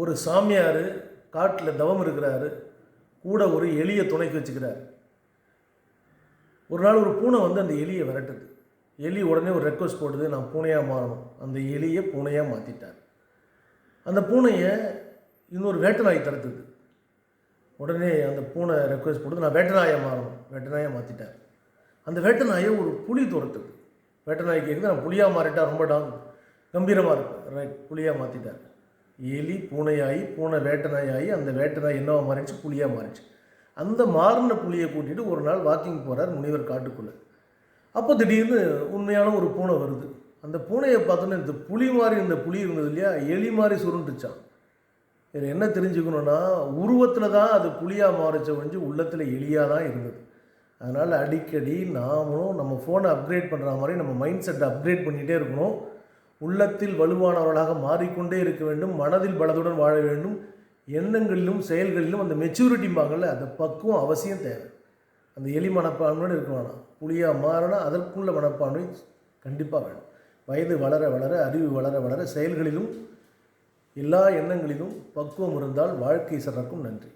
ஒரு சாமியார் காட்டில் தவம் இருக்கிறாரு, கூட ஒரு எலியை துணைக்கு வச்சுக்கிறார். ஒரு நாள் ஒரு பூனை வந்து அந்த எலியை விரட்டுது. எலி உடனே ஒரு ரெக்வஸ்ட் போடுது, நான் பூனையாக மாறணும். அந்த எலியை பூனையாக மாற்றிட்டார். அந்த பூனையை இன்னொரு வேட்டை நாய் தடுத்துது. உடனே அந்த பூனை ரெக்வஸ்ட் போடுது, நான் வேட்டை நாயை மாறணும். வேட்டை நாயை மாற்றிட்டார். அந்த வேட்டை நாயை ஒரு புலி துரத்துது. வேட்டை நாய் கேட்குது, நான் புலியாக மாறிட்டா ரொம்ப கம்பீரமாக இருக்கும். ரைட், புலியாக மாற்றிட்டார். எலி பூனையாகி, பூனை வேட்டை நாயாகி, அந்த வேட்டை நாய் என்னவா மாறிடுச்சு? புலியாக மாறிடுச்சு. அந்த மாறின புலியை கூட்டிகிட்டு ஒரு நாள் வாக்கிங் போகிறார் முனிவர் காட்டுக்குள்ளே. அப்போ திடீர்னு உண்மையான ஒரு பூனை வருது. அந்த பூனையை பார்த்தோன்னே இந்த புலி மாதிரி இந்த புலி இருந்தது இல்லையா, எலி மாதிரி சுருண்டுச்சான். இதில் என்ன தெரிஞ்சுக்கணுன்னா, உருவத்தில் தான் அது புலியாக மாறிச்ச ஒழிஞ்சு உள்ளத்தில் எலியாக தான் இருந்தது. அதனால் அடிக்கடி நாமளும் நம்ம ஃபோனை அப்கிரேட் பண்ணுற மாதிரி நம்ம மைண்ட் செட்டை அப்கிரேட் பண்ணிகிட்டே இருக்கணும். உள்ளத்தில் வலுவானவர்களாக மாறிக்கொண்டே இருக்க வேண்டும். மனதில் பலத்துடன் வாழ வேண்டும். எண்ணங்களிலும் செயல்களிலும் அந்த மெச்சூரிட்டிம்பாங்கள்ல, அந்த பக்குவம் அவசியம் தேவை. அந்த எலி மனப்பான்மையோடு இருக்க வேணாம். புலியாக மாறினா அதற்குள்ள மனப்பான்மை கண்டிப்பாக வேணும். வயது வளர வளர, அறிவு வளர வளர, செயல்களிலும் எல்லா எண்ணங்களிலும் பக்குவம் இருந்தால் வாழ்க்கை சிறக்கும். நன்றி.